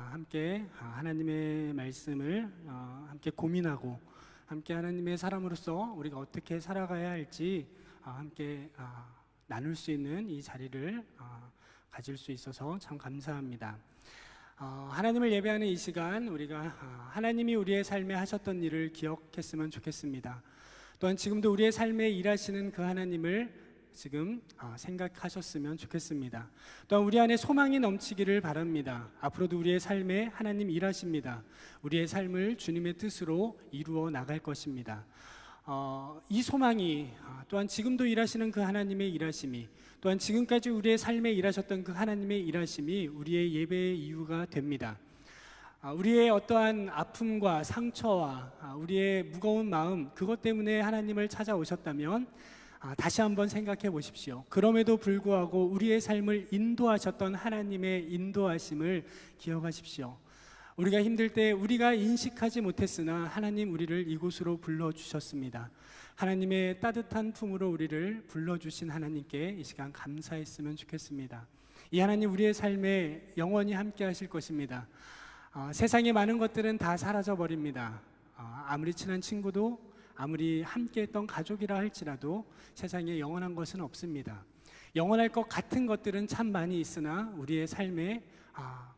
함께 하나님의 말씀을 함께 고민하고 함께 하나님의 사람으로서 우리가 어떻게 살아가야 할지 함께 나눌 수 있는 이 자리를 가질 수 있어서 참 감사합니다. 하나님을 예배하는 이 시간 우리가 하나님이 우리의 삶에 하셨던 일을 기억했으면 좋겠습니다. 또한 지금도 우리의 삶에 일하시는 그 하나님을 지금 생각하셨으면 좋겠습니다. 또한 우리 안에 소망이 넘치기를 바랍니다. 앞으로도 우리의 삶에 하나님 일하십니다. 우리의 삶을 주님의 뜻으로 이루어 나갈 것입니다. 이 소망이 또한 지금도 일하시는 그 하나님의 일하심이, 또한 지금까지 우리의 삶에 일하셨던 그 하나님의 일하심이 우리의 예배의 이유가 됩니다. 우리의 어떠한 아픔과 상처와 우리의 무거운 마음, 그것 때문에 하나님을 찾아오셨다면 다시 한번 생각해 보십시오. 그럼에도 불구하고 우리의 삶을 인도하셨던 하나님의 인도하심을 기억하십시오. 우리가 힘들 때 우리가 인식하지 못했으나 하나님 우리를 이곳으로 불러주셨습니다. 하나님의 따뜻한 품으로 우리를 불러주신 하나님께 이 시간 감사했으면 좋겠습니다. 이 하나님 우리의 삶에 영원히 함께 하실 것입니다. 세상의 많은 것들은 다 사라져버립니다. 아무리 친한 친구도, 아무리 함께했던 가족이라 할지라도 세상에 영원한 것은 없습니다. 영원할 것 같은 것들은 참 많이 있으나 우리의 삶에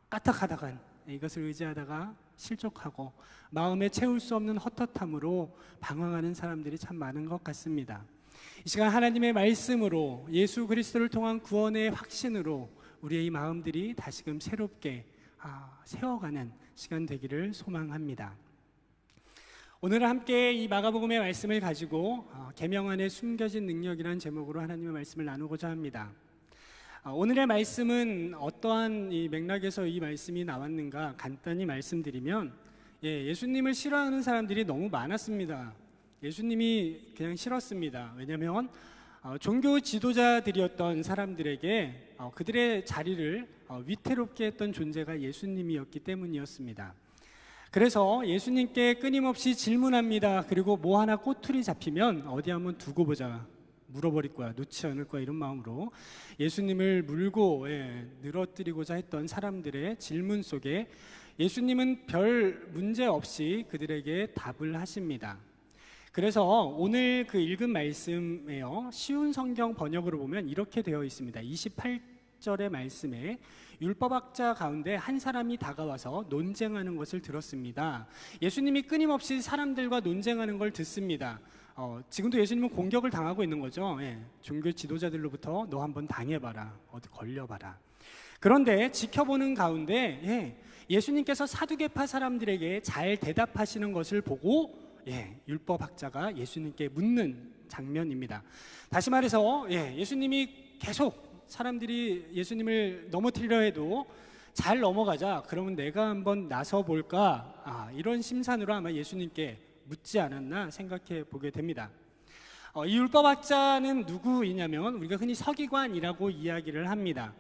까딱하다간 이것을 의지하다가 실족하고 마음에 채울 수 없는 헛헛함으로 방황하는 사람들이 참 많은 것 같습니다. 이 시간 하나님의 말씀으로 예수 그리스도를 통한 구원의 확신으로 우리의 이 마음들이 다시금 새롭게 세워가는 시간 되기를 소망합니다. 오늘 함께 이 마가복음의 말씀을 가지고 계명 안에 숨겨진 능력이라는 제목으로 하나님의 말씀을 나누고자 합니다. 오늘의 말씀은 어떠한 이 맥락에서 이 말씀이 나왔는가 간단히 말씀드리면, 예수님을 싫어하는 사람들이 너무 많았습니다. 예수님이 그냥 싫었습니다. 왜냐하면 종교 지도자들이었던 사람들에게 그들의 자리를 위태롭게 했던 존재가 예수님이었기 때문이었습니다. 그래서 예수님께 끊임없이 질문합니다. 그리고 뭐 하나 꼬투리 잡히면 어디 한번 두고 보자, 물어버릴 거야, 놓지 않을 거야, 이런 마음으로 예수님을 물고 늘어뜨리고자 했던 사람들의 질문 속에 예수님은 별 문제 없이 그들에게 답을 하십니다. 그래서 오늘 그 읽은 말씀에요, 쉬운 성경 번역으로 보면 이렇게 되어 있습니다. 28절의 말씀에 율법학자 가운데 한 사람이 다가와서 논쟁하는 것을 들었습니다. 예수님이 끊임없이 사람들과 논쟁하는 걸 듣습니다. 지금도 예수님은 공격을 당하고 있는 거죠. 종교 지도자들로부터 너 한번 당해봐라, 어디 걸려봐라. 그런데 지켜보는 가운데 예수님께서 사두개파 사람들에게 잘 대답하시는 것을 보고 율법학자가 예수님께 묻는 장면입니다. 다시 말해서 예수님이 계속 사람들이 예수님을 넘어뜨리려 해도 잘 넘어가자, 그러면 내가 한번 나서 볼까, 이런 심산으로 아마 예수님께 묻지 않았나 생각해 보게 됩니다. 이 율법학자는 누구이냐면 우리가 흔히 서기관이라고 이야기를 합니다.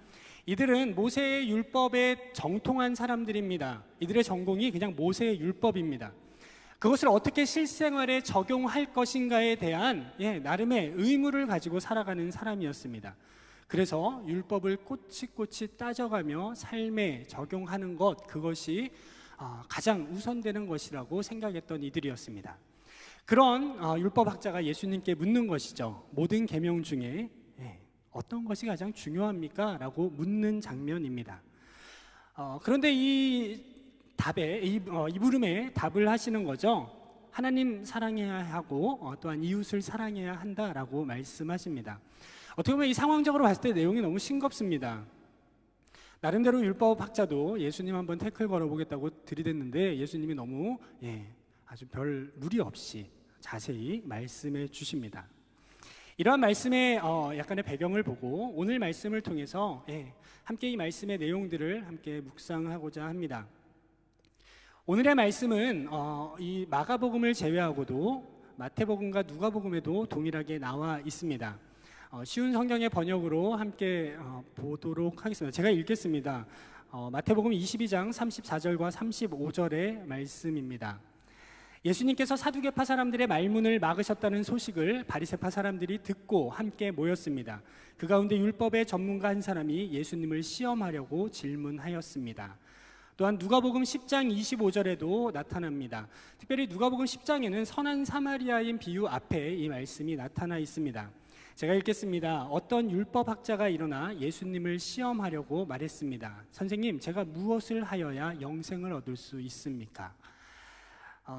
이들은 모세의 율법에 정통한 사람들입니다. 이들의 전공이 그냥 모세의 율법입니다. 그것을 어떻게 실생활에 적용할 것인가에 대한 나름의 의무를 가지고 살아가는 사람이었습니다. 그래서 율법을 꼬치꼬치 따져가며 삶에 적용하는 것, 그것이 가장 우선되는 것이라고 생각했던 이들이었습니다. 그런 율법학자가 예수님께 묻는 것이죠. 모든 계명 중에 어떤 것이 가장 중요합니까? 라고 묻는 장면입니다. 그런데 이 물음에 답을 하시는 거죠. 하나님 사랑해야 하고 또한 이웃을 사랑해야 한다라고 말씀하십니다. 어떻게 보면 이 상황적으로 봤을 때 내용이 너무 싱겁습니다. 나름대로 율법학자도 예수님 한번 태클 걸어보겠다고 들이댔는데 예수님이 너무 아주 별 무리 없이 자세히 말씀해 주십니다. 이러한 말씀의 약간의 배경을 보고 오늘 말씀을 통해서 함께 이 말씀의 내용들을 함께 묵상하고자 합니다. 오늘의 말씀은 이 마가복음을 제외하고도 마태복음과 누가복음에도 동일하게 나와 있습니다. 쉬운 성경의 번역으로 함께 보도록 하겠습니다. 제가 읽겠습니다. 마태복음 22장 34절과 35절의 말씀입니다. 예수님께서 사두개파 사람들의 말문을 막으셨다는 소식을 바리새파 사람들이 듣고 함께 모였습니다. 그 가운데 율법의 전문가 한 사람이 예수님을 시험하려고 질문하였습니다. 또한 누가복음 10장 25절에도 나타납니다. 특별히 누가복음 10장에는 선한 사마리아인 비유 앞에 이 말씀이 나타나 있습니다. 제가 읽겠습니다. 어떤 율법학자가 일어나 예수님을 시험하려고 말했습니다. 선생님, 제가 무엇을 하여야 영생을 얻을 수 있습니까?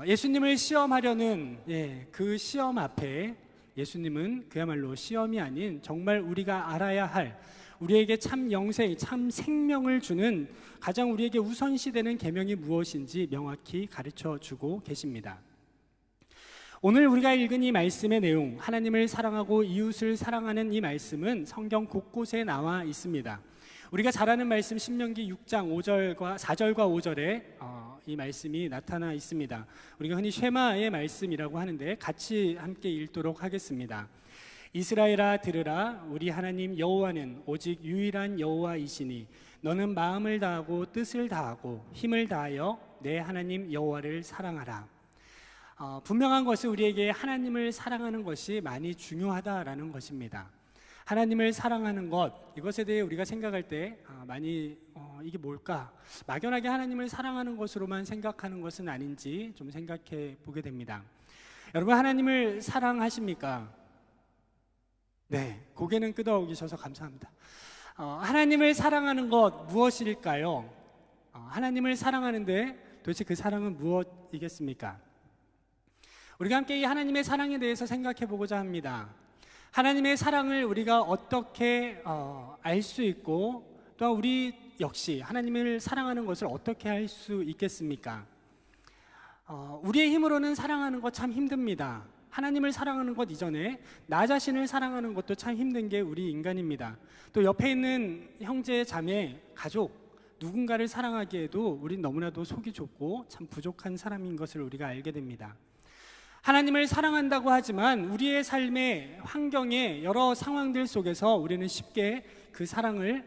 예수님을 시험하려는 그 시험 앞에 예수님은 그야말로 시험이 아닌 정말 우리가 알아야 할, 우리에게 참 영생, 참 생명을 주는 가장 우리에게 우선시되는 계명이 무엇인지 명확히 가르쳐주고 계십니다. 오늘 우리가 읽은 이 말씀의 내용, 하나님을 사랑하고 이웃을 사랑하는 이 말씀은 성경 곳곳에 나와 있습니다. 우리가 잘 아는 말씀 신명기 6장 4절과 5절에 이 말씀이 나타나 있습니다. 우리가 흔히 쉐마의 말씀이라고 하는데 같이 함께 읽도록 하겠습니다. 이스라엘아 들으라, 우리 하나님 여호와는 오직 유일한 여호와이시니 너는 마음을 다하고 뜻을 다하고 힘을 다하여 내 하나님 여호와를 사랑하라. 분명한 것은 우리에게 하나님을 사랑하는 것이 많이 중요하다라는 것입니다. 하나님을 사랑하는 것, 이것에 대해 우리가 생각할 때 많이 이게 뭘까? 막연하게 하나님을 사랑하는 것으로만 생각하는 것은 아닌지 좀 생각해 보게 됩니다. 여러분, 하나님을 사랑하십니까? 네, 고개는 끄덕이셔서 감사합니다. 하나님을 사랑하는 것 무엇일까요? 하나님을 사랑하는데 도대체 그 사랑은 무엇이겠습니까? 우리가 함께 이 하나님의 사랑에 대해서 생각해 보고자 합니다. 하나님의 사랑을 우리가 어떻게 알 수 있고, 또한 우리 역시 하나님을 사랑하는 것을 어떻게 할 수 있겠습니까? 우리의 힘으로는 사랑하는 것 참 힘듭니다. 하나님을 사랑하는 것 이전에 나 자신을 사랑하는 것도 참 힘든 게 우리 인간입니다. 또 옆에 있는 형제, 자매, 가족, 누군가를 사랑하기에도 우린 너무나도 속이 좁고 참 부족한 사람인 것을 우리가 알게 됩니다. 하나님을 사랑한다고 하지만 우리의 삶의 환경의 여러 상황들 속에서 우리는 쉽게 그 사랑을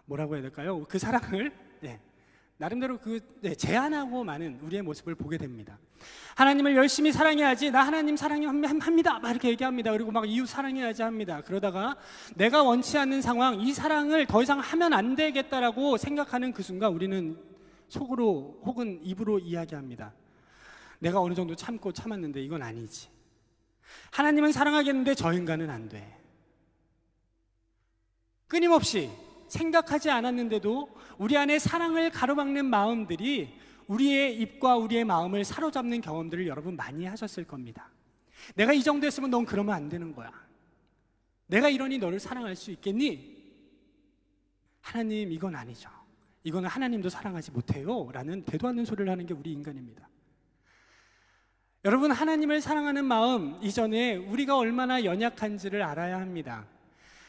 뭐라고 해야 될까요? 그 사랑을 나름대로 제한하고 마는 우리의 모습을 보게 됩니다. 하나님을 열심히 사랑해야지, 나 하나님 사랑합니다 막 이렇게 얘기합니다. 그리고 막 이웃 사랑해야지 합니다. 그러다가 내가 원치 않는 상황, 이 사랑을 더 이상 하면 안 되겠다라고 생각하는 그 순간 우리는 속으로 혹은 입으로 이야기합니다. 내가 어느 정도 참았는데 이건 아니지. 하나님은 사랑하겠는데 저 인간은 안 돼. 끊임없이 생각하지 않았는데도 우리 안에 사랑을 가로막는 마음들이 우리의 입과 우리의 마음을 사로잡는 경험들을 여러분 많이 하셨을 겁니다. 내가 이 정도 했으면 넌 그러면 안 되는 거야. 내가 이러니 너를 사랑할 수 있겠니? 하나님, 이건 아니죠. 이거는 하나님도 사랑하지 못해요 라는 되도 않는 소리를 하는 게 우리 인간입니다. 여러분, 하나님을 사랑하는 마음 이전에 우리가 얼마나 연약한지를 알아야 합니다.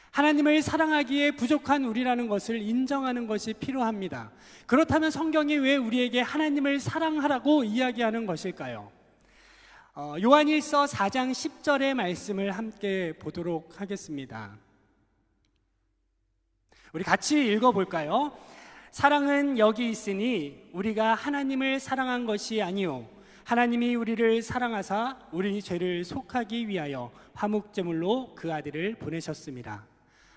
하나님을 사랑하기에 부족한 우리라는 것을 인정하는 것이 필요합니다. 그렇다면 성경이 왜 우리에게 하나님을 사랑하라고 이야기하는 것일까요? 요한일서 4장 10절의 말씀을 함께 보도록 하겠습니다. 우리 같이 읽어볼까요? 사랑은 여기 있으니 우리가 하나님을 사랑한 것이 아니요 하나님이 우리를 사랑하사 우리 죄를 속하기 위하여 화목제물로 그 아들을 보내셨습니다.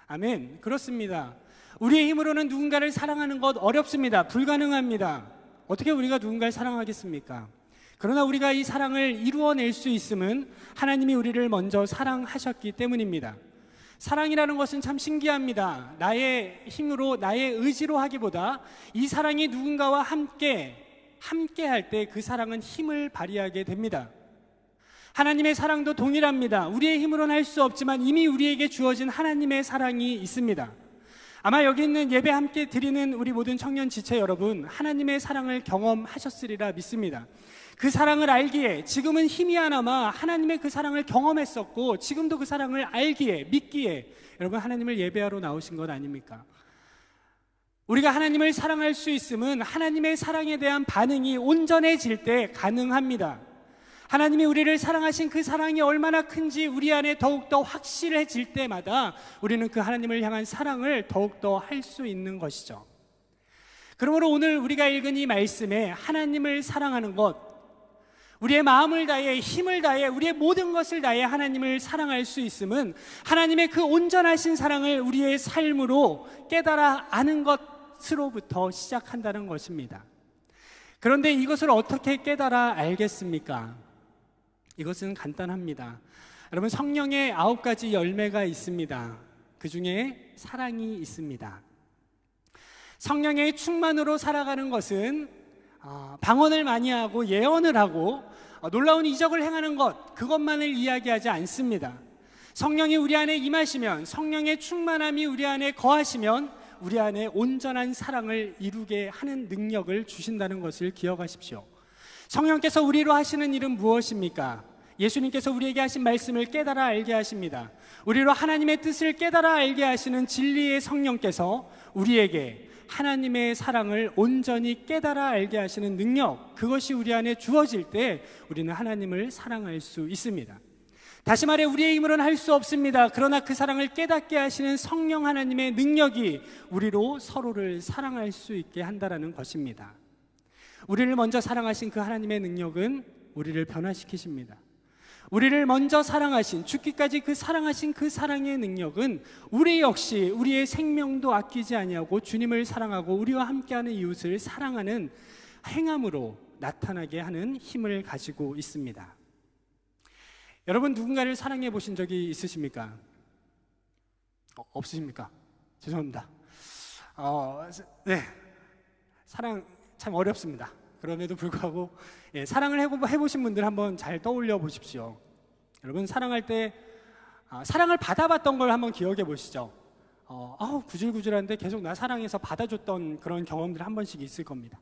아멘. 그렇습니다. 우리의 힘으로는 누군가를 사랑하는 것 어렵습니다. 불가능합니다. 어떻게 우리가 누군가를 사랑하겠습니까? 그러나 우리가 이 사랑을 이루어낼 수 있음은 하나님이 우리를 먼저 사랑하셨기 때문입니다. 사랑이라는 것은 참 신기합니다. 나의 힘으로, 나의 의지로 하기보다 이 사랑이 누군가와 함께 할 때 그 사랑은 힘을 발휘하게 됩니다. 하나님의 사랑도 동일합니다. 우리의 힘으로는 할 수 없지만 이미 우리에게 주어진 하나님의 사랑이 있습니다. 아마 여기 있는 예배 함께 드리는 우리 모든 청년 지체 여러분, 하나님의 사랑을 경험하셨으리라 믿습니다. 그 사랑을 알기에 지금은 힘이 하나마 하나님의 그 사랑을 경험했었고 지금도 그 사랑을 알기에, 믿기에 여러분 하나님을 예배하러 나오신 것 아닙니까? 우리가 하나님을 사랑할 수 있음은 하나님의 사랑에 대한 반응이 온전해질 때 가능합니다. 하나님이 우리를 사랑하신 그 사랑이 얼마나 큰지 우리 안에 더욱더 확실해질 때마다 우리는 그 하나님을 향한 사랑을 더욱더 할 수 있는 것이죠. 그러므로 오늘 우리가 읽은 이 말씀에 하나님을 사랑하는 것, 우리의 마음을 다해, 힘을 다해, 우리의 모든 것을 다해 하나님을 사랑할 수 있음은 하나님의 그 온전하신 사랑을 우리의 삶으로 깨달아 아는 것 것으로부터 시작한다는 것입니다. 그런데 이것을 어떻게 깨달아 알겠습니까? 이것은 간단합니다. 여러분, 성령의 9가지 열매가 있습니다. 그 중에 사랑이 있습니다. 성령의 충만으로 살아가는 것은 방언을 많이 하고 예언을 하고 놀라운 이적을 행하는 것, 그것만을 이야기하지 않습니다. 성령이 우리 안에 임하시면, 성령의 충만함이 우리 안에 거하시면 우리 안에 온전한 사랑을 이루게 하는 능력을 주신다는 것을 기억하십시오. 성령께서 우리로 하시는 일은 무엇입니까? 예수님께서 우리에게 하신 말씀을 깨달아 알게 하십니다. 우리로 하나님의 뜻을 깨달아 알게 하시는 진리의 성령께서 우리에게 하나님의 사랑을 온전히 깨달아 알게 하시는 능력, 그것이 우리 안에 주어질 때 우리는 하나님을 사랑할 수 있습니다. 다시 말해 우리의 힘으로는 할 수 없습니다. 그러나 그 사랑을 깨닫게 하시는 성령 하나님의 능력이 우리로 서로를 사랑할 수 있게 한다는 것입니다. 우리를 먼저 사랑하신 그 하나님의 능력은 우리를 변화시키십니다. 우리를 먼저 사랑하신, 죽기까지 사랑하신 그 사랑의 능력은 우리 역시 우리의 생명도 아끼지 아니하고 주님을 사랑하고 우리와 함께하는 이웃을 사랑하는 행함으로 나타나게 하는 힘을 가지고 있습니다. 여러분, 누군가를 사랑해 보신 적이 있으십니까? 없으십니까? 죄송합니다. 네, 사랑 참 어렵습니다. 그럼에도 불구하고 사랑을 해보신 분들 한번 잘 떠올려 보십시오. 여러분, 사랑할 때 사랑을 받아봤던 걸 한번 기억해 보시죠. 구질구질한데 계속 나 사랑해서 받아줬던 그런 경험들 한 번씩 있을 겁니다.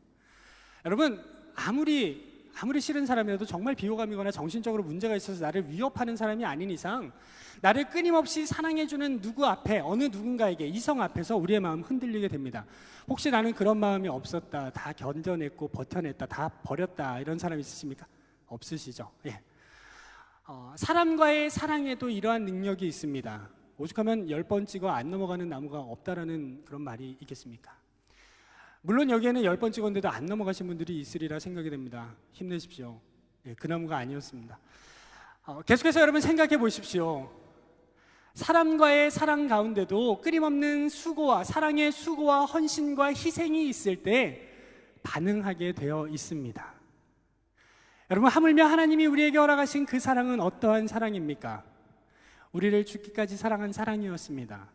여러분, 아무리 싫은 사람이라도 정말 비호감이거나 정신적으로 문제가 있어서 나를 위협하는 사람이 아닌 이상 나를 끊임없이 사랑해주는 누구 앞에, 어느 누군가에게, 이성 앞에서 우리의 마음 흔들리게 됩니다. 혹시 나는 그런 마음이 없었다, 다 견뎌냈고 버텨냈다, 다 버렸다, 이런 사람 있으십니까? 없으시죠? 예. 사람과의 사랑에도 이러한 능력이 있습니다. 오죽하면 10번 찍어 안 넘어가는 나무가 없다라는 그런 말이 있겠습니까? 물론 여기에는 10번 찍었는데도 안 넘어가신 분들이 있으리라 생각이 됩니다. 힘내십시오. 그 나무가 아니었습니다. 계속해서 여러분 생각해 보십시오. 사람과의 사랑 가운데도 끊임없는 수고와, 사랑의 수고와 헌신과 희생이 있을 때 반응하게 되어 있습니다. 여러분, 하물며 하나님이 우리에게 허락하신 그 사랑은 어떠한 사랑입니까? 우리를 죽기까지 사랑한 사랑이었습니다.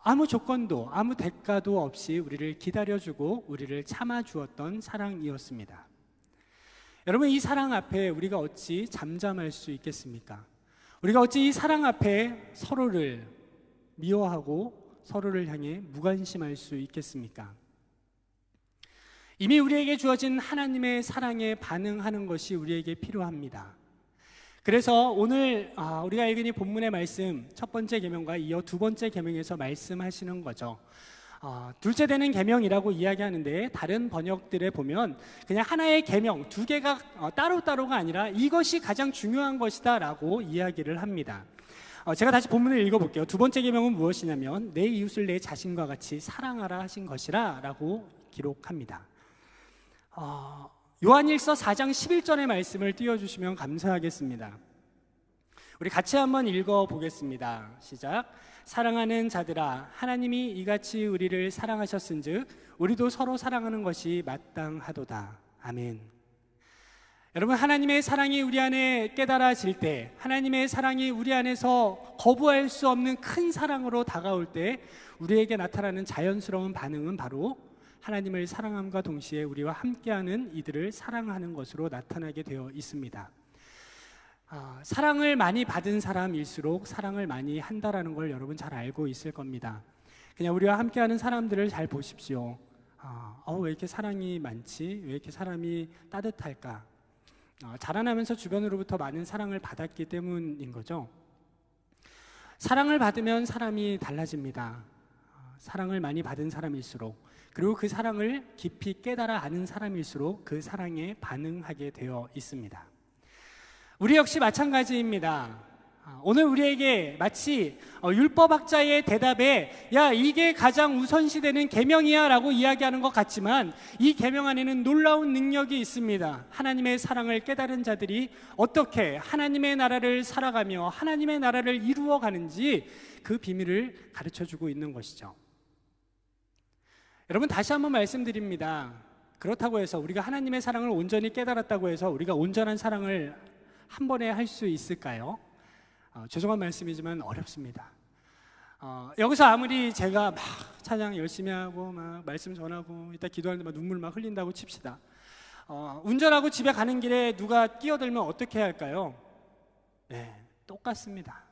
아무 조건도, 아무 대가도 없이 우리를 기다려주고 우리를 참아주었던 사랑이었습니다. 여러분, 이 사랑 앞에 우리가 어찌 잠잠할 수 있겠습니까? 우리가 어찌 이 사랑 앞에 서로를 미워하고 서로를 향해 무관심할 수 있겠습니까? 이미 우리에게 주어진 하나님의 사랑에 반응하는 것이 우리에게 필요합니다. 그래서 오늘 우리가 읽은 이 본문의 말씀, 첫 번째 계명과 이어 두 번째 계명에서 말씀하시는 거죠. 둘째 되는 계명이라고 이야기하는데 다른 번역들에 보면 그냥 하나의 계명, 두 개가 따로따로가 아니라 이것이 가장 중요한 것이다 라고 이야기를 합니다. 제가 다시 본문을 읽어볼게요. 두 번째 계명은 무엇이냐면 내 이웃을 내 자신과 같이 사랑하라 하신 것이라 라고 기록합니다. 요한일서 4장 11절의 말씀을 띄워주시면 감사하겠습니다. 우리 같이 한번 읽어보겠습니다. 시작. 사랑하는 자들아, 하나님이 이같이 우리를 사랑하셨은즉 우리도 서로 사랑하는 것이 마땅하도다. 아멘. 여러분, 하나님의 사랑이 우리 안에 깨달아질 때, 하나님의 사랑이 우리 안에서 거부할 수 없는 큰 사랑으로 다가올 때 우리에게 나타나는 자연스러운 반응은 바로 하나님을 사랑함과 동시에 우리와 함께하는 이들을 사랑하는 것으로 나타나게 되어 있습니다. 사랑을 많이 받은 사람일수록 사랑을 많이 한다라는 걸 여러분 잘 알고 있을 겁니다. 그냥 우리와 함께하는 사람들을 잘 보십시오. 왜 이렇게 사랑이 많지? 왜 이렇게 사람이 따뜻할까? 자라나면서 주변으로부터 많은 사랑을 받았기 때문인 거죠. 사랑을 받으면 사람이 달라집니다. 사랑을 많이 받은 사람일수록, 그리고 그 사랑을 깊이 깨달아 아는 사람일수록 그 사랑에 반응하게 되어 있습니다. 우리 역시 마찬가지입니다. 오늘 우리에게 마치 율법학자의 대답에 야, 이게 가장 우선시되는 계명이야 라고 이야기하는 것 같지만 이 계명 안에는 놀라운 능력이 있습니다. 하나님의 사랑을 깨달은 자들이 어떻게 하나님의 나라를 살아가며 하나님의 나라를 이루어가는지 그 비밀을 가르쳐주고 있는 것이죠. 여러분, 다시 한번 말씀드립니다. 그렇다고 해서 우리가 하나님의 사랑을 온전히 깨달았다고 해서 우리가 온전한 사랑을 한 번에 할 수 있을까요? 죄송한 말씀이지만 어렵습니다. 여기서 아무리 제가 막 찬양 열심히 하고 막 말씀 전하고 이따 기도하는데 막 눈물 막 흘린다고 칩시다. 운전하고 집에 가는 길에 누가 끼어들면 어떻게 해야 할까요? 네, 똑같습니다.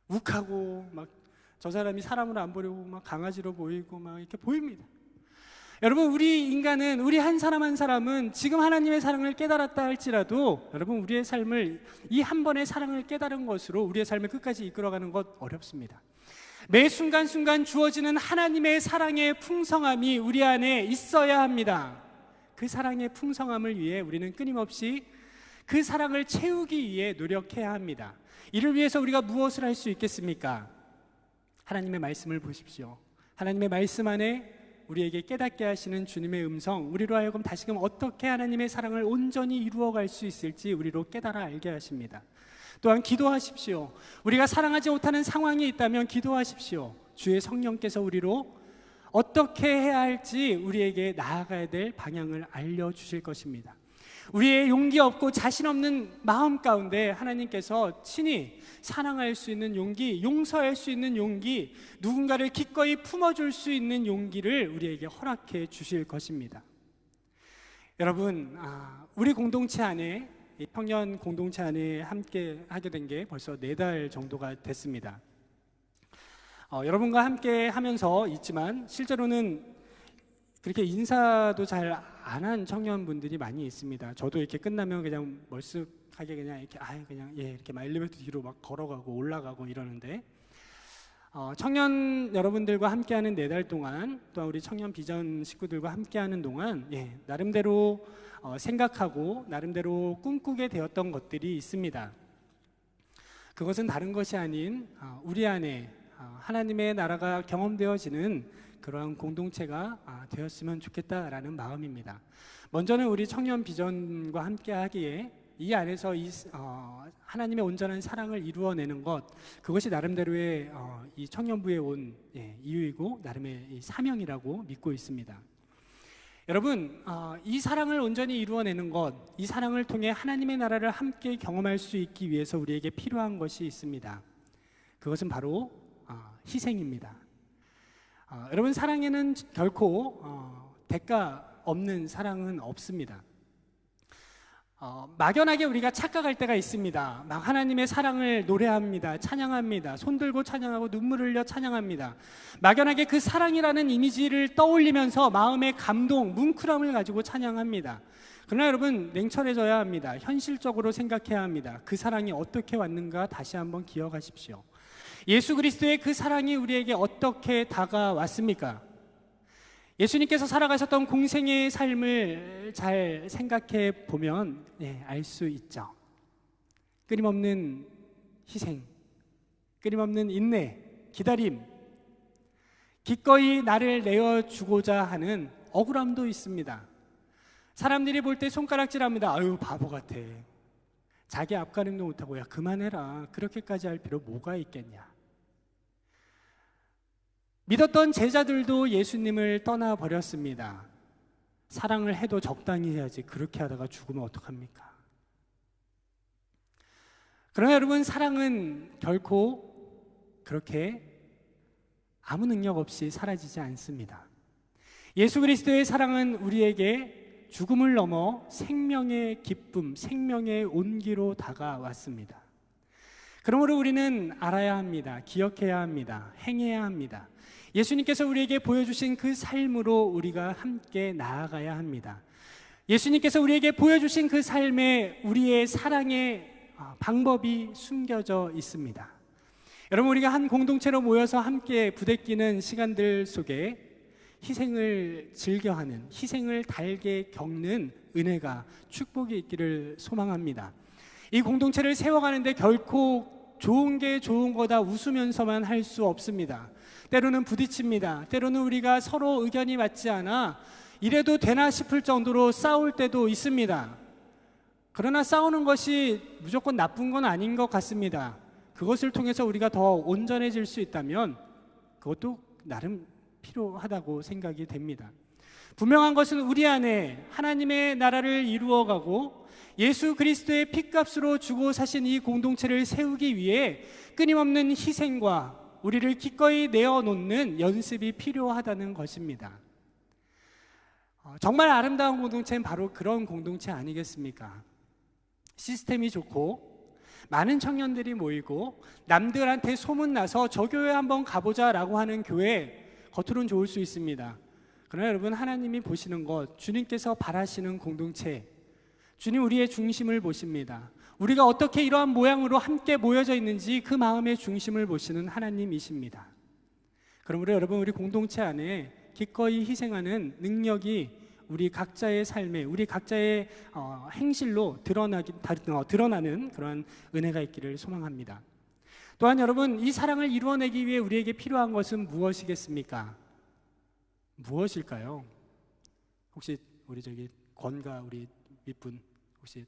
욱하고 막 저 사람이 사람으로 안 보려고 막 강아지로 보이고 막 이렇게 보입니다. 여러분, 우리 인간은, 우리 한 사람 한 사람은 지금 하나님의 사랑을 깨달았다 할지라도 여러분, 우리의 삶을 이 한 번의 사랑을 깨달은 것으로 우리의 삶을 끝까지 이끌어가는 것 어렵습니다. 매 순간순간 주어지는 하나님의 사랑의 풍성함이 우리 안에 있어야 합니다. 그 사랑의 풍성함을 위해 우리는 끊임없이 그 사랑을 채우기 위해 노력해야 합니다. 이를 위해서 우리가 무엇을 할 수 있겠습니까? 하나님의 말씀을 보십시오. 하나님의 말씀 안에 우리에게 깨닫게 하시는 주님의 음성, 우리로 하여금 다시금 어떻게 하나님의 사랑을 온전히 이루어갈 수 있을지 우리로 깨달아 알게 하십니다. 또한 기도하십시오. 우리가 사랑하지 못하는 상황이 있다면 기도하십시오. 주의 성령께서 우리로 어떻게 해야 할지 우리에게 나아가야 될 방향을 알려주실 것입니다. 우리의 용기 없고 자신 없는 마음 가운데 하나님께서 친히 사랑할 수 있는 용기, 용서할 수 있는 용기, 누군가를 기꺼이 품어줄 수 있는 용기를 우리에게 허락해 주실 것입니다. 여러분, 우리 공동체 안에, 청년 공동체 안에 함께 하게 된 게 벌써 4달 정도가 됐습니다. 여러분과 함께 하면서 있지만 실제로는 그렇게 인사도 잘 안 한 청년분들이 많이 있습니다. 저도 이렇게 끝나면 그냥 멀쓱하게 그냥 이렇게 이렇게 막 엘리베이터 뒤로 막 걸어가고 올라가고 이러는데, 청년 여러분들과 함께하는 4달 동안, 또한 우리 청년 비전 식구들과 함께하는 동안 나름대로 생각하고 나름대로 꿈꾸게 되었던 것들이 있습니다. 그것은 다른 것이 아닌 우리 안에 하나님의 나라가 경험되어지는 그러한 공동체가 되었으면 좋겠다라는 마음입니다. 먼저는 우리 청년 비전과 함께 하기에 이 안에서 하나님의 온전한 사랑을 이루어내는 것, 그것이 나름대로의 이 청년부에 온 이유이고 나름의 이 사명이라고 믿고 있습니다. 여러분, 이 사랑을 온전히 이루어내는 것, 이 사랑을 통해 하나님의 나라를 함께 경험할 수 있기 위해서 우리에게 필요한 것이 있습니다. 그것은 바로 희생입니다. 여러분, 사랑에는 결코 대가 없는 사랑은 없습니다. 막연하게 우리가 착각할 때가 있습니다. 막 하나님의 사랑을 노래합니다. 찬양합니다. 손들고 찬양하고 눈물 흘려 찬양합니다. 막연하게 그 사랑이라는 이미지를 떠올리면서 마음의 감동, 뭉클함을 가지고 찬양합니다. 그러나 여러분, 냉철해져야 합니다. 현실적으로 생각해야 합니다. 그 사랑이 어떻게 왔는가 다시 한번 기억하십시오. 예수 그리스도의 그 사랑이 우리에게 어떻게 다가왔습니까? 예수님께서 살아가셨던 공생의 삶을 잘 생각해 보면 알 수 있죠. 끊임없는 희생, 끊임없는 인내, 기다림, 기꺼이 나를 내어주고자 하는 억울함도 있습니다. 사람들이 볼 때 손가락질합니다. 아유, 바보 같아. 자기 앞가림도 못하고, 야 그만해라. 그렇게까지 할 필요 뭐가 있겠냐. 믿었던 제자들도 예수님을 떠나버렸습니다. 사랑을 해도 적당히 해야지, 그렇게 하다가 죽으면 어떡합니까? 그러나 여러분, 사랑은 결코 그렇게 아무 능력 없이 사라지지 않습니다. 예수 그리스도의 사랑은 우리에게 죽음을 넘어 생명의 기쁨, 생명의 온기로 다가왔습니다. 그러므로 우리는 알아야 합니다. 기억해야 합니다. 행해야 합니다. 예수님께서 우리에게 보여주신 그 삶으로 우리가 함께 나아가야 합니다. 예수님께서 우리에게 보여주신 그 삶에 우리의 사랑의 방법이 숨겨져 있습니다. 여러분, 우리가 한 공동체로 모여서 함께 부대끼는 시간들 속에 희생을 즐겨하는, 희생을 달게 겪는 은혜가, 축복이 있기를 소망합니다. 이 공동체를 세워가는데 결코 좋은 게 좋은 거다 웃으면서만 할 수 없습니다. 때로는 부딪힙니다. 때로는 우리가 서로 의견이 맞지 않아 이래도 되나 싶을 정도로 싸울 때도 있습니다. 그러나 싸우는 것이 무조건 나쁜 건 아닌 것 같습니다. 그것을 통해서 우리가 더 온전해질 수 있다면 그것도 나름 필요하다고 생각이 됩니다. 분명한 것은 우리 안에 하나님의 나라를 이루어가고 예수 그리스도의 핏값으로 주고 사신 이 공동체를 세우기 위해 끊임없는 희생과 우리를 기꺼이 내어놓는 연습이 필요하다는 것입니다. 정말 아름다운 공동체는 바로 그런 공동체 아니겠습니까? 시스템이 좋고 많은 청년들이 모이고 남들한테 소문나서 저 교회 한번 가보자 라고 하는 교회, 겉으로는 좋을 수 있습니다. 그러나 여러분, 하나님이 보시는 것, 주님께서 바라시는 공동체, 주님 우리의 중심을 보십니다. 우리가 어떻게 이러한 모양으로 함께 모여져 있는지 그 마음의 중심을 보시는 하나님이십니다. 그러므로 여러분, 우리 공동체 안에 기꺼이 희생하는 능력이 우리 각자의 삶에, 우리 각자의 행실로 드러나는 그런 은혜가 있기를 소망합니다. 또한 여러분, 이 사랑을 이루어내기 위해 우리에게 필요한 것은 무엇이겠습니까? 무엇일까요? 혹시 우리 권가 우리 윗분 혹시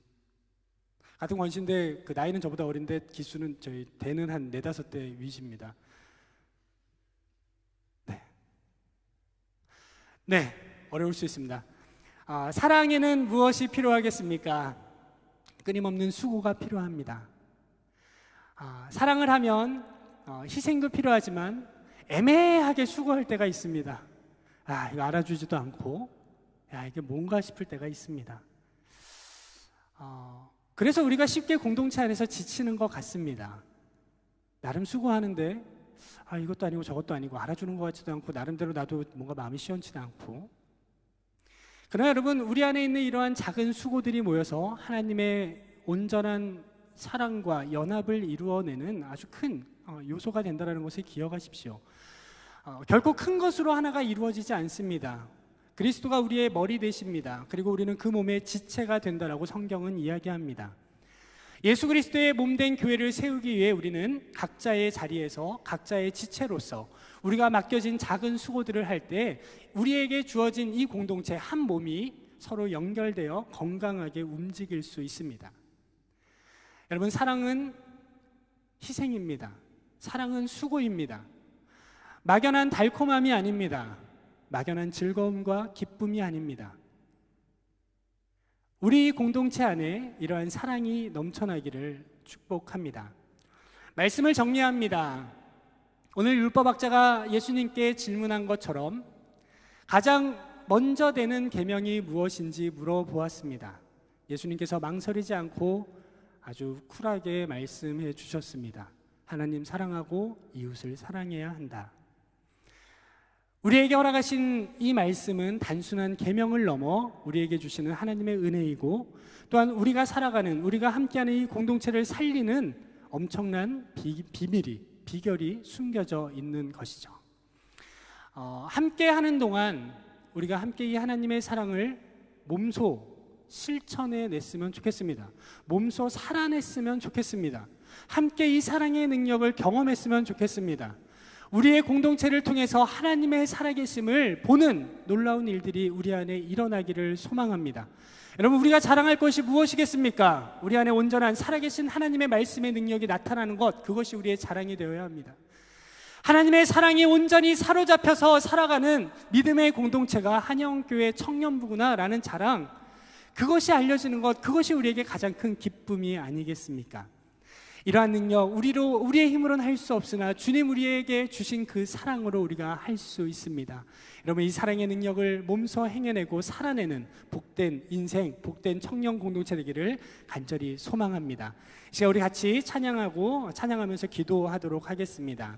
같은 권씨인데 그 나이는 저보다 어린데 기수는 저희 대는 한 4-5대 위십니다. 네, 어려울 수 있습니다. 사랑에는 무엇이 필요하겠습니까? 끊임없는 수고가 필요합니다. 사랑을 하면 희생도 필요하지만 애매하게 수고할 때가 있습니다. 이거 알아주지도 않고 이게 뭔가 싶을 때가 있습니다. 그래서 우리가 쉽게 공동체 안에서 지치는 것 같습니다. 나름 수고하는데 이것도 아니고 저것도 아니고 알아주는 것 같지도 않고 나름대로 나도 뭔가 마음이 시원치도 않고. 그러나 여러분, 우리 안에 있는 이러한 작은 수고들이 모여서 하나님의 온전한 사랑과 연합을 이루어내는 아주 큰 요소가 된다는 것을 기억하십시오. 결코 큰 것으로 하나가 이루어지지 않습니다. 그리스도가 우리의 머리 되십니다. 그리고 우리는 그 몸의 지체가 된다라고 성경은 이야기합니다. 예수 그리스도의 몸된 교회를 세우기 위해 우리는 각자의 자리에서 각자의 지체로서 우리가 맡겨진 작은 수고들을 할 때 우리에게 주어진 이 공동체 한 몸이 서로 연결되어 건강하게 움직일 수 있습니다. 여러분, 사랑은 희생입니다. 사랑은 수고입니다. 막연한 달콤함이 아닙니다. 막연한 즐거움과 기쁨이 아닙니다. 우리 공동체 안에 이러한 사랑이 넘쳐나기를 축복합니다. 말씀을 정리합니다. 오늘 율법학자가 예수님께 질문한 것처럼 가장 먼저 되는 계명이 무엇인지 물어보았습니다. 예수님께서 망설이지 않고 아주 쿨하게 말씀해 주셨습니다. 하나님 사랑하고 이웃을 사랑해야 한다. 우리에게 허락하신 이 말씀은 단순한 계명을 넘어 우리에게 주시는 하나님의 은혜이고, 또한 우리가 살아가는, 우리가 함께하는 이 공동체를 살리는 엄청난 비결이 숨겨져 있는 것이죠. 함께하는 동안 우리가 함께 이 하나님의 사랑을 몸소 실천해 냈으면 좋겠습니다. 몸소 살아냈으면 좋겠습니다. 함께 이 사랑의 능력을 경험했으면 좋겠습니다. 우리의 공동체를 통해서 하나님의 살아계심을 보는 놀라운 일들이 우리 안에 일어나기를 소망합니다. 여러분, 우리가 자랑할 것이 무엇이겠습니까? 우리 안에 온전한 살아계신 하나님의 말씀의 능력이 나타나는 것, 그것이 우리의 자랑이 되어야 합니다. 하나님의 사랑이 온전히 사로잡혀서 살아가는 믿음의 공동체가 한영교회 청년부구나라는 자랑, 그것이 알려지는 것, 그것이 우리에게 가장 큰 기쁨이 아니겠습니까? 이러한 능력, 우리의 힘으로는 할 수 없으나 주님 우리에게 주신 그 사랑으로 우리가 할 수 있습니다. 여러분, 이 사랑의 능력을 몸소 행해내고 살아내는 복된 인생, 복된 청년 공동체 되기를 간절히 소망합니다. 이제 우리 같이 찬양하면서 기도하도록 하겠습니다.